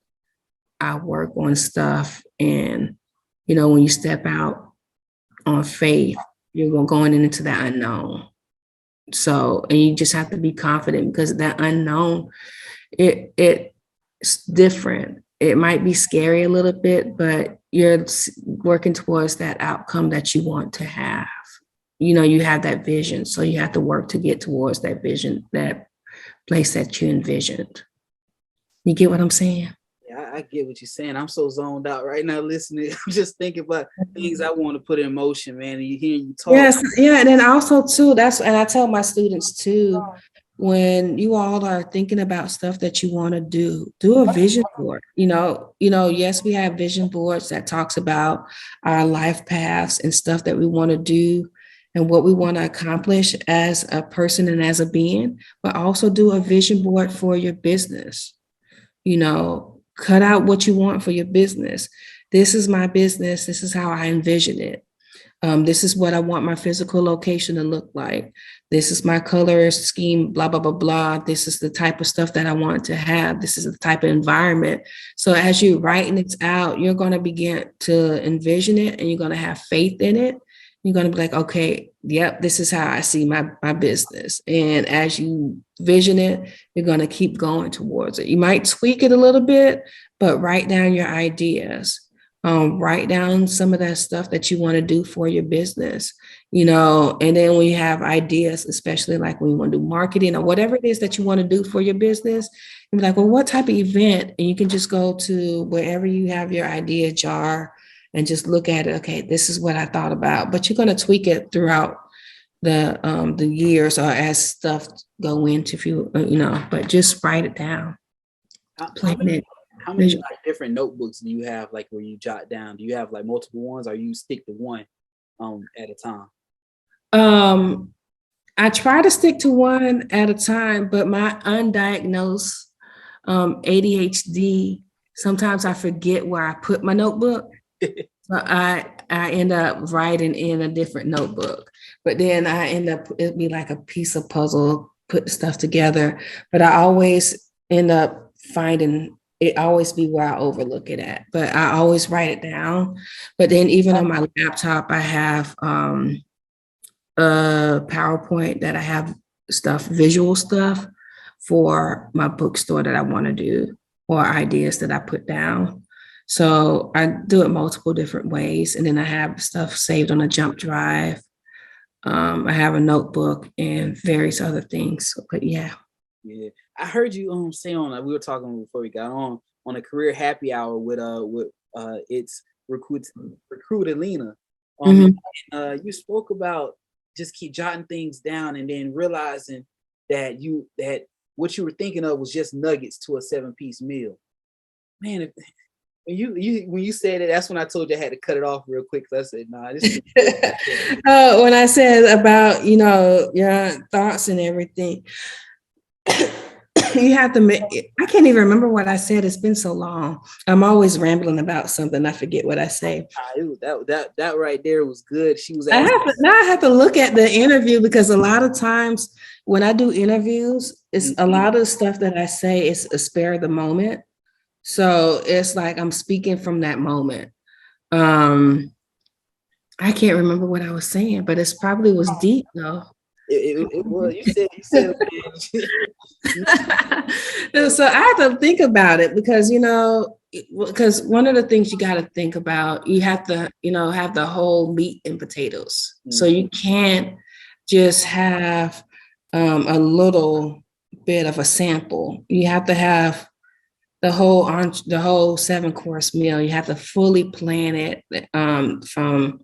I work on stuff and, when you step out on faith, you're going into that unknown. So, and you just have to be confident, because that unknown, it's different. It might be scary a little bit, but you're working towards that outcome that you want to have. You have that vision. So you have to work to get towards that vision, that place that you envisioned. You get what I'm saying? Yeah, I get what you're saying. I'm so zoned out right now listening. I'm just thinking about things I want to put in motion, man. And you hear you talk. Yes, yeah. And then also too, and I tell my students too, when you all are thinking about stuff that you want to do a vision board. Yes, we have vision boards that talks about our life paths and stuff that we want to do and what we want to accomplish as a person and as a being, but also do a vision board for your business. Cut out what you want for your business. This is my business. This is how I envision it. This is what I want my physical location to look like. This is my color scheme, blah, blah, blah, blah. This is the type of stuff that I want to have. This is the type of environment. So as you're writing it out, you're going to begin to envision it, and you're going to have faith in it. You're going to be like, okay, yep, this is how I see my business. And as you vision it, you're going to keep going towards it. You might tweak it a little bit, but write down your ideas. Write down some of that stuff that you want to do for your business, and then when you have ideas, especially like when you want to do marketing or whatever it is that you want to do for your business, you're like, well, what type of event? And you can just go to wherever you have your idea jar and just look at it. Okay, this is what I thought about, but you're going to tweak it throughout the years or as stuff go into, if you but just write it down. Plan it. How many like, different notebooks do you have, like where you jot down? Do you have like multiple ones, or you stick to one at a time? I try to stick to one at a time, but my undiagnosed ADHD, sometimes I forget where I put my notebook. So I end up writing in a different notebook, but then I end up, it'd be like a piece of puzzle, put the stuff together, but I always end up finding it always be where I overlook it at, but I always write it down. But then even on my laptop, I have a PowerPoint that I have stuff, visual stuff for my bookstore that I want to do, or ideas that I put down. So I do it multiple different ways. And then I have stuff saved on a jump drive. I have a notebook and various other things. But yeah. Yeah, I heard you say on we were talking before we got on a career happy hour with it's recruit Alina. You spoke about just keep jotting things down and then realizing that what you were thinking of was just nuggets to a 7-piece meal. Man, when you said it, that's when I told you I had to cut it off real quick. I said, nah, this is when I said about, your thoughts and everything, you have to make it. I can't even remember what I said. It's been so long. I'm always rambling about something. I forget what I say. That right there was good. She was I have to look at the interview, because a lot of times when I do interviews, it's a lot of the stuff that I say is a spare of the moment. So it's like I'm speaking from that moment. I can't remember what I was saying, but it probably was deep though. It was. You said. So I have to think about it, because because one of the things you got to think about, you have to have the whole meat and potatoes. So you can't just have a little bit of a sample. You have to have the whole 7-course meal. You have to fully plan it from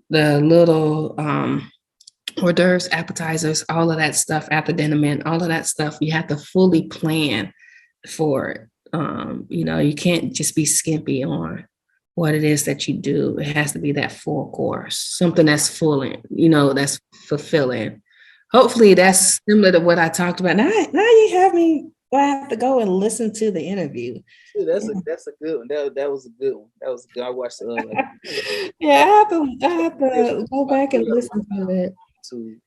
the little hors d'oeuvres, appetizers, all of that stuff, after dinner men, all of that stuff. You have to fully plan for it. You can't just be skimpy on what it is that you do. It has to be that full course, something that's full, that's fulfilling. Hopefully that's similar to what I talked about. Now you have me. I have to go and listen to the interview. That's a good one. That was a good one. That was good. I watched yeah, I have to go back and listen to it. And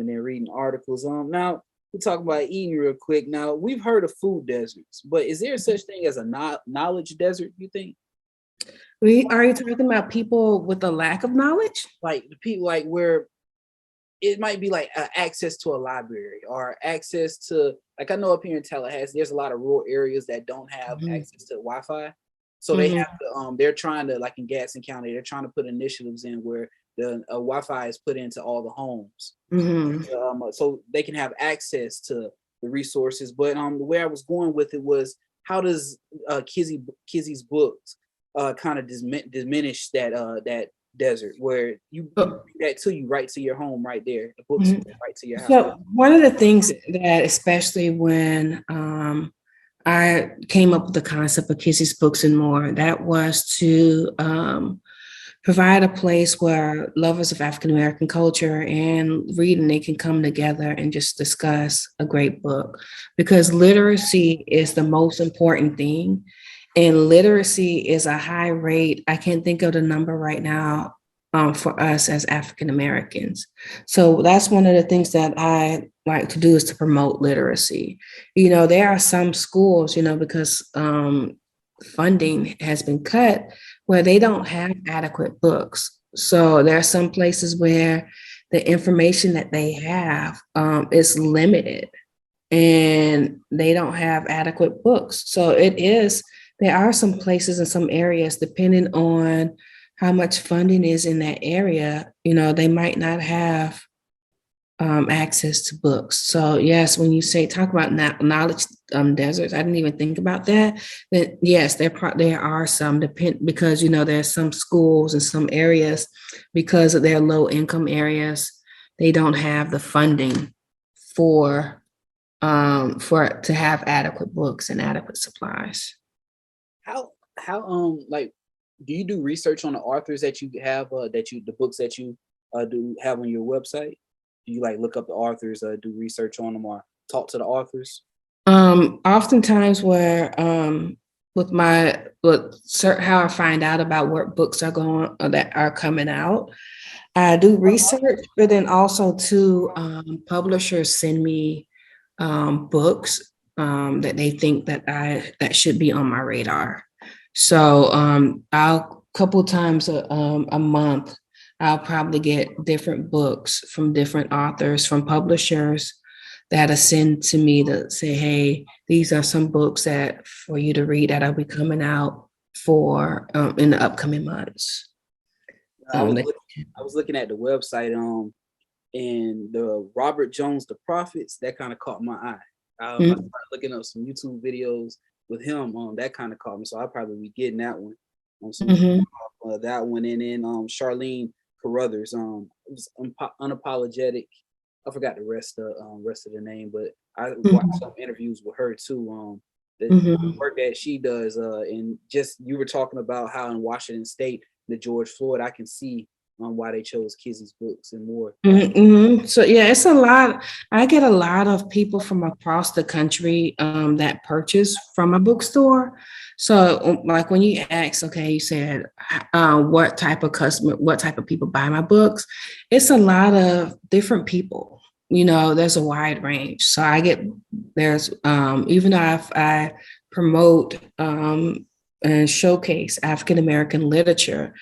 then reading articles. Now we talk about eating real quick. Now we've heard of food deserts, but is there such thing as a knowledge desert, you think? Are you talking about people with a lack of knowledge? Like the people like where it might be like access to a library or access to, like I know up here in Tallahassee, there's a lot of rural areas that don't have access to Wi-Fi. So they have to, they're trying to, like in Gadsden County, they're trying to put initiatives in where the Wi-Fi is put into all the homes. So they can have access to the resources. But the way I was going with it was, how does Kizzys Books kind of diminish that desert where you bring that to you right to your home right there, the books right to your house? So one of the things that, especially when I came up with the concept of Kizzys Books and More, that was to provide a place where lovers of African American culture and reading, they can come together and just discuss a great book, because literacy is the most important thing. And literacy is a high rate. I can't think of the number right now for us as African Americans. So that's one of the things that I like to do, is to promote literacy. There are some schools, because funding has been cut, where they don't have adequate books. So there are some places where the information that they have is limited, and they don't have adequate books. So there are some places in some areas, depending on how much funding is in that area, they might not have access to books. So yes, when you talk about knowledge deserts, I didn't even think about that. But yes, there are some, because there's some schools in some areas, because of their low income areas, they don't have the funding for to have adequate books and adequate supplies. How like, do you do research on the authors that you have, the books that you do have on your website? Do you like look up the authors, do research on them, or talk to the authors? Oftentimes where how I find out about what books are that are coming out, I do research, but then also too, publishers send me books that they think that should be on my radar. So I'll couple times a month, I'll probably get different books from different authors, from publishers that'll send to me to say, hey, these are some books that for you to read that will be coming out for in the upcoming months. I was looking at the website and the Robert Jones, The Prophets, that kind of caught my eye. I started looking up some YouTube videos with him. That kind of caught me, so I'll probably be getting that one. That one, and then Charlene Carruthers, unapologetic. I forgot the rest of the name, but I watched some interviews with her too. The work that she does, and just you were talking about how in Washington State, the George Floyd, I can see why they chose Kizzys Books and more. So yeah, it's a lot. I get a lot of people from across the country that purchase from a bookstore. So like when you ask, okay, you said what type of customer, what type of people buy my books? It's a lot of different people. You know, there's a wide range. So there's even though I promote and showcase African American literature,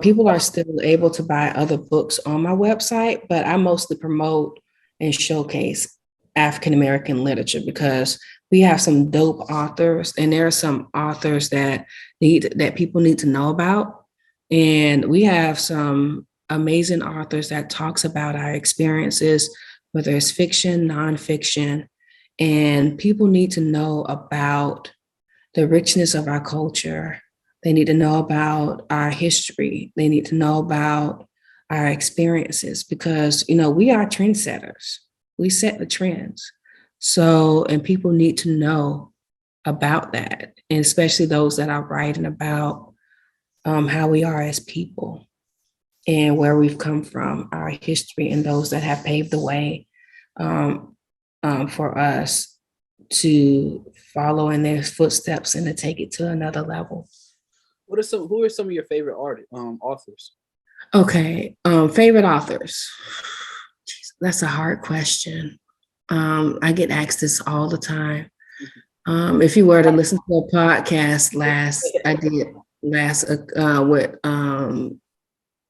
people are still able to buy other books on my website, but I mostly promote and showcase African American literature because we have some dope authors, and there are some authors that people need to know about. And we have some amazing authors that talks about our experiences, whether it's fiction, nonfiction, and people need to know about the richness of our culture. They need to know about our history. They need to know about our experiences because, you know, we are trendsetters. We set the trends. So, and people need to know about that, and especially those that are writing about how we are as people and where we've come from, our history, and those that have paved the way for us to follow in their footsteps and to take it to another level. Who are some of your favorite authors? Okay, favorite authors. Jeez, that's a hard question. I get asked this all the time. If you were to listen to a podcast with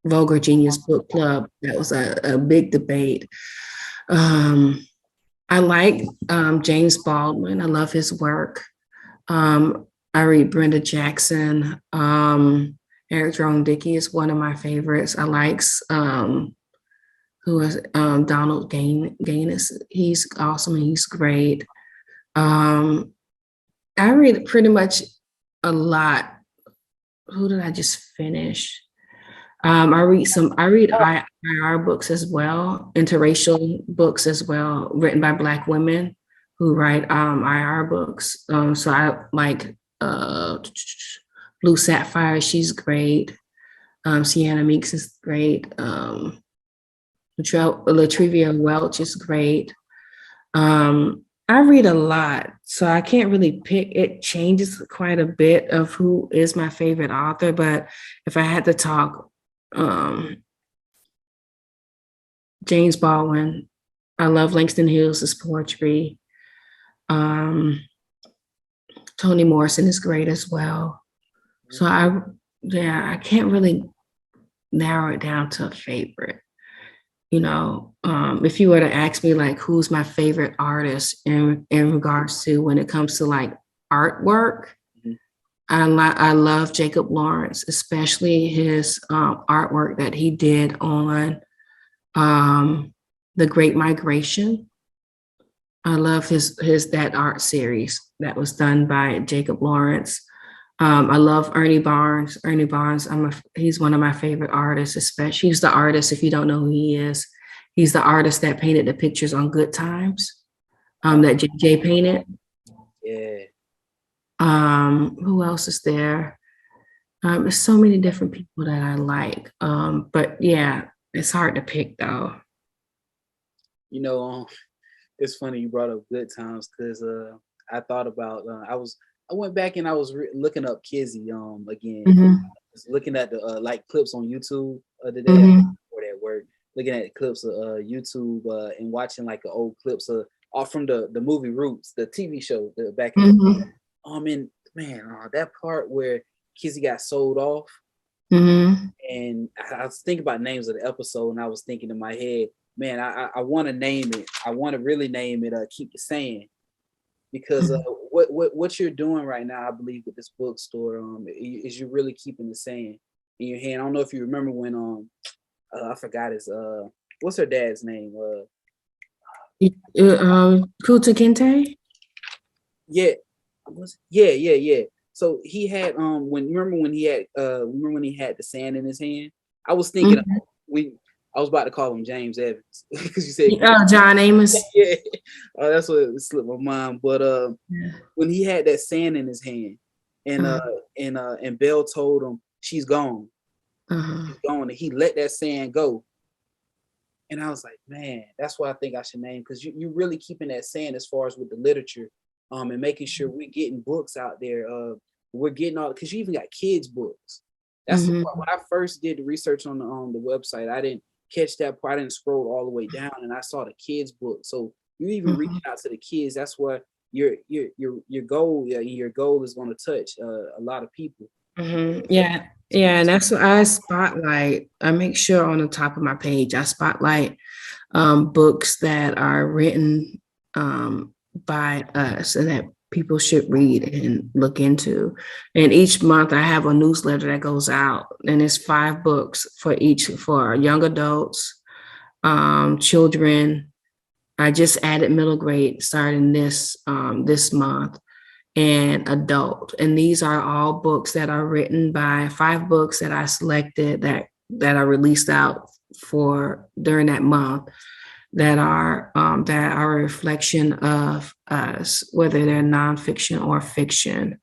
Vulgar Genius Book Club, that was a big debate. I like James Baldwin. I love his work. I read Brenda Jackson. Eric Jerome Dickey is one of my favorites. I like Donald Gaines. He's awesome and he's great. I read pretty much a lot. Who did I just finish? I read IR books as well, interracial books as well, written by Black women who write IR books. So I like Blue Sapphire, she's great. Sienna Meeks is great. Latrivia Welch is great. I read a lot, so I can't really pick. It changes quite a bit of who is my favorite author, but if I had to talk, James Baldwin, I love Langston Hughes' poetry. Toni Morrison is great as well. So I can't really narrow it down to a favorite. You know, if you were to ask me like who's my favorite artist in regards to when it comes to like artwork, I love Jacob Lawrence, especially his artwork that he did on The Great Migration. I love that art series that was done by Jacob Lawrence. I love Ernie Barnes. Ernie Barnes, he's one of my favorite artists, especially. He's the artist, if you don't know who he is, he's the artist that painted the pictures on Good Times, that JJ painted. Yeah. Who else is there? There's so many different people that I like. But yeah, it's hard to pick though. You know, it's funny you brought up Good Times because I thought about I went back and I was looking up Kizzy again. Just looking at the like clips on YouTube the day before that work, looking at clips of YouTube and watching like the old clips off from the movie Roots, the TV show back in the and man, that part where Kizzy got sold off. And I was thinking about names of the episode, and I was thinking in my head, man, I want to name it. I want to really name it. Keep the saying, because what you're doing right now, I believe, with this bookstore, is you're really keeping the saying in your hand. I don't know if you remember when I forgot his what's her dad's name? Kuta Kinte? Yeah, yeah. So he had remember when he had the sand in his hand? I was thinking I was about to call him James Evans because you said John Amos. Yeah, that's what slipped my mind. But when he had that sand in his hand, and Belle told him she's gone, she's gone, and he let that sand go. And I was like, man, that's what I think I should name, because you're really keeping that sand as far as with the literature, and making sure we're getting books out there. We're getting all, because you even got kids books. That's the part. When I first did the research on the website, I didn't catch that part. I didn't scroll all the way down, and I saw the kids book. So you even reaching out to the kids. That's what your goal is going to touch a lot of people. Yeah, and that's what I spotlight. I make sure on the top of my page I spotlight books that are written by us and that people should read and look into. And each month I have a newsletter that goes out, and it's 5 books for young adults, children. I just added middle grade starting this month, and adult. And these are all books that are written by 5 books that I selected that are released out for during that month, that are a reflection of us, whether they're nonfiction or fiction.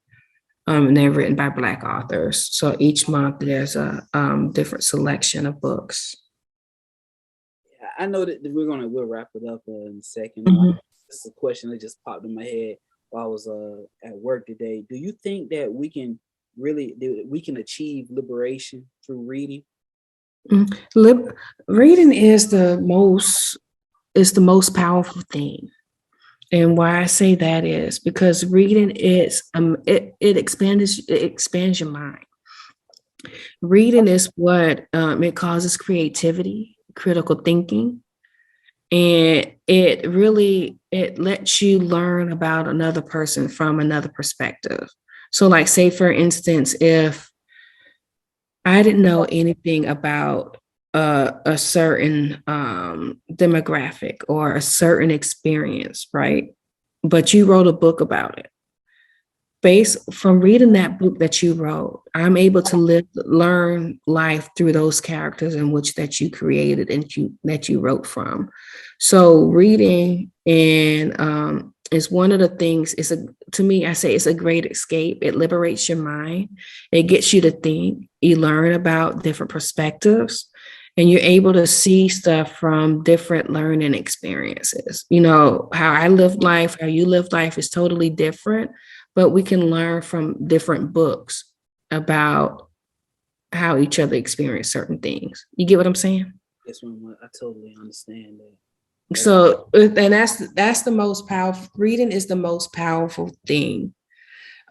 And they're written by Black authors. So each month there's a different selection of books. Yeah, I know that we'll wrap it up in a second. This is a question that just popped in my head while I was at work today. Do you think that we can achieve liberation through reading? Reading is the most powerful thing. And why I say that is because reading is it expands your mind. Reading is what it causes creativity, critical thinking, and it lets you learn about another person from another perspective. So, like, say for instance, if I didn't know anything about a certain demographic or a certain experience, right? But you wrote a book about it. Based from reading that book that you wrote, I'm able to learn life through those characters in which that you created and that you wrote from. So reading is one of the things. To me, I say it's a great escape. It liberates your mind. It gets you to think. You learn about different perspectives, and you're able to see stuff from different learning experiences. You know, how I lived life, how you lived life is totally different, but we can learn from different books about how each other experience certain things. You get what I'm saying? Yes, ma'am. I totally understand that. So, and that's the most powerful. Reading is the most powerful thing.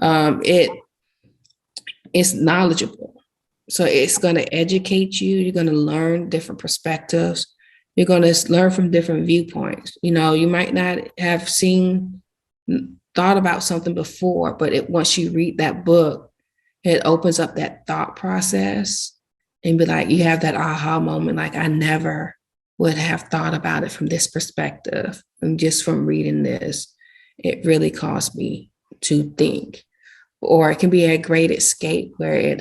It's knowledgeable. So it's going to educate you. You're going to learn different perspectives. You're going to learn from different viewpoints. You know, you might not have thought about something before, but once you read that book, it opens up that thought process and be like, you have that aha moment. Like, I never would have thought about it from this perspective. And just from reading this, it really caused me to think. Or it can be a great escape where it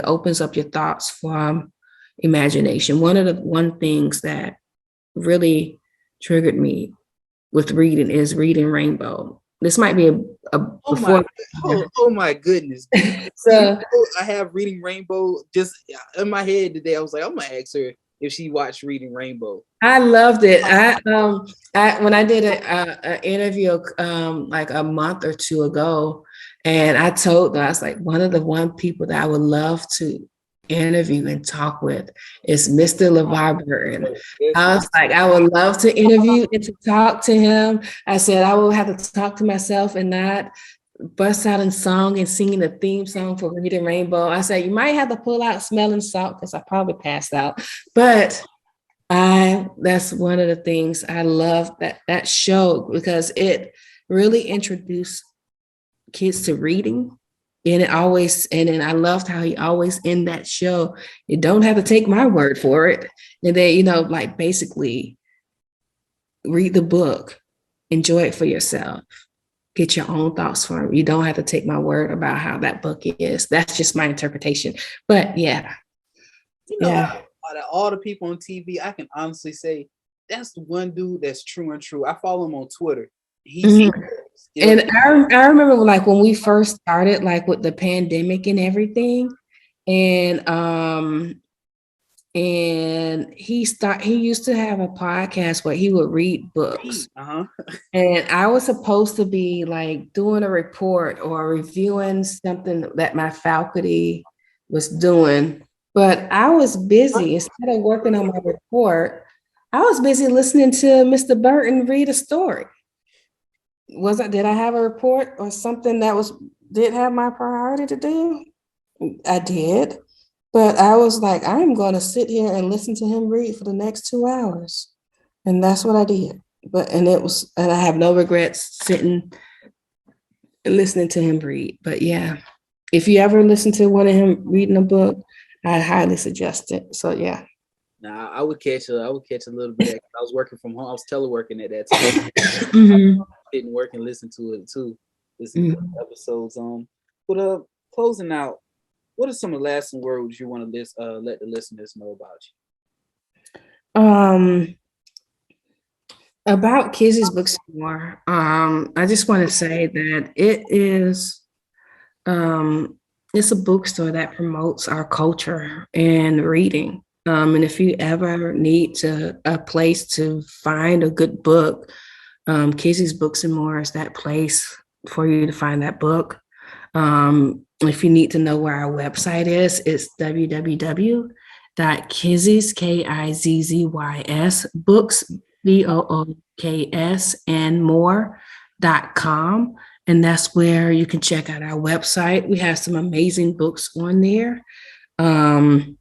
opens up your thoughts from imagination. One of the things that really triggered me with reading is reading Rainbow. This might be oh my goodness. So I have Reading Rainbow just in my head today. I was like, I'm gonna ask her if she watched Reading Rainbow. I loved it. When I did an interview like a month or 2 ago, and I told them, I was like, one of the people that I would love to interview and talk with is Mr. LeVar Burton. I was like, I would love to interview and to talk to him. I said, I will have to talk to myself and not bust out in song and singing the theme song for Reading Rainbow. I said, you might have to pull out Smelling Salt because I probably passed out. But That's one of the things I love that show because it really introduced kids to reading. And then I loved how he always in that show, you don't have to take my word for it. And then, like basically read the book, enjoy it for yourself, get your own thoughts from it. You don't have to take my word about how that book is. That's just my interpretation. But yeah. Out of all the people on TV, I can honestly say that's the one dude that's true and true. I follow him on Twitter. He's and I remember like when we first started, like with the pandemic and everything, and he used to have a podcast where he would read books. And I was supposed to be like doing a report or reviewing something that my faculty was doing. But I was busy. Instead of working on my report, I was busy listening to Mr. Burton read a story. Did I have a report or something that did have my priority to do? I did. But I was like, I'm going to sit here and listen to him read for the next 2 hours. And that's what I did. And I have no regrets sitting and listening to him read. But yeah, if you ever listen to one of him reading a book, I highly suggest it. So yeah. Nah, I would catch a little bit. I was working from home. I was teleworking at that time. Didn't work and listen to it too. Listen to episodes on. But closing out, what are some of the last words you want to let the listeners know about you? About Kizzys Bookstore, I just want to say that it is it's a bookstore that promotes our culture and reading. And if you ever need a place to find a good book, Kizzys Books and More is that place for you to find that book. If you need to know where our website is, it's www.kizzys, Kizzys, books, books, and more.com. And that's where you can check out our website. We have some amazing books on there. And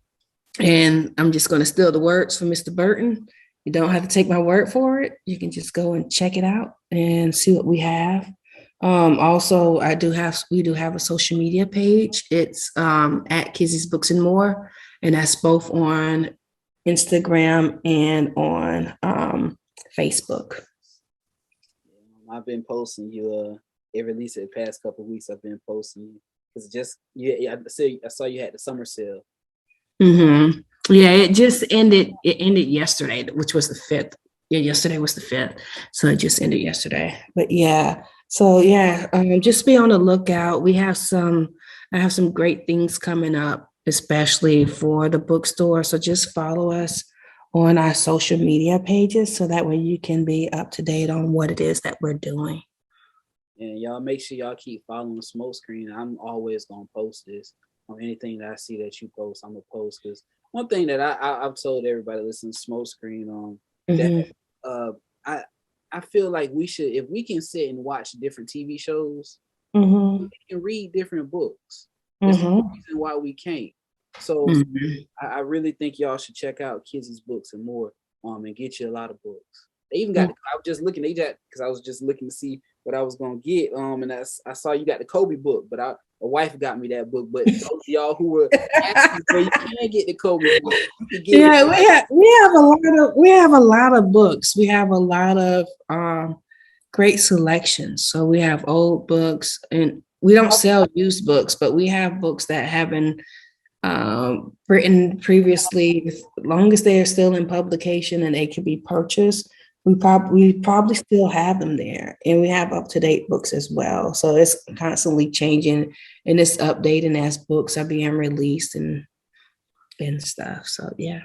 I'm just going to steal the words from Mr. Burton. You don't have to take my word for it. You can just go and check it out and see what we have. Also, we do have a social media page. It's at Kizzys Books and More, and that's both on Instagram and on Facebook. I've been posting you every least the past couple of weeks. I've been posting you because I saw you had the summer sale. Yeah, it just ended. It ended yesterday, which was the 5th. Yeah, yesterday was the 5th, so it just ended yesterday. But yeah, so yeah, just be on the lookout. I have some great things coming up, especially for the bookstore. So just follow us on our social media pages, so that way you can be up to date on what it is that we're doing. And y'all make sure y'all keep following Smokescreen. I'm always gonna post this on anything that I see that you post. I'm gonna post because one thing that I've told everybody listening to Smokescreen that I feel like we should, if we can sit and watch different TV shows, we can read different books. There's no reason why we can't. So I really think y'all should check out Kizzys Books and More and get you a lot of books. They even got, I was just looking, because I was just looking to see what I was going to get. And I saw you got the Kobe book, but a wife got me that book. But those of y'all who were asking for, you can't get the Kobe book. We have a lot of books. We have a lot of great selections. So we have old books, and we don't sell used books, but we have books that have been written previously, as long as they are still in publication and they can be purchased. We probably still have them there, and we have up-to-date books as well. So it's constantly changing and it's updating as books are being released and stuff. So yeah.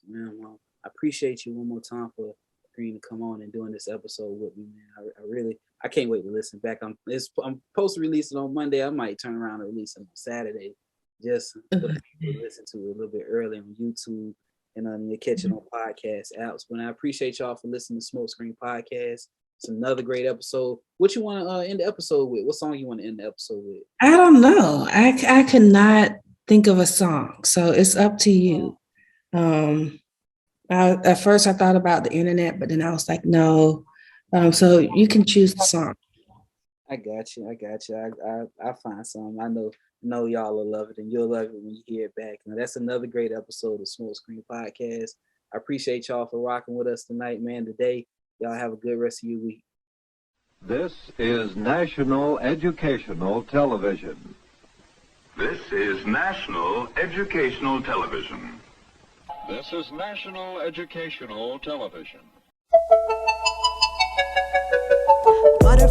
Man, well, I appreciate you one more time for agreeing to come on and doing this episode with me, man. I can't wait to listen back. I'm supposed to release it on Monday. I might turn around and release it on Saturday, just for people to listen to it a little bit early on YouTube. And you catch it on podcast apps. But I appreciate y'all for listening to Smokescreen Podcast. It's another great episode. What you want to end the episode with? What song you want to end the episode with? I don't know. I cannot think of a song, so it's up to you. At first, I thought about the internet, but then I was like, no. So you can choose the song. I got you. I find some. I know y'all will love it, and you'll love it when you hear it back. And that's another great episode of Smoke Screen Podcast. I appreciate y'all for rocking with us tonight, man. Today, y'all have a good rest of your week. This is National Educational Television. This is National Educational Television. This is National Educational Television. Butterfly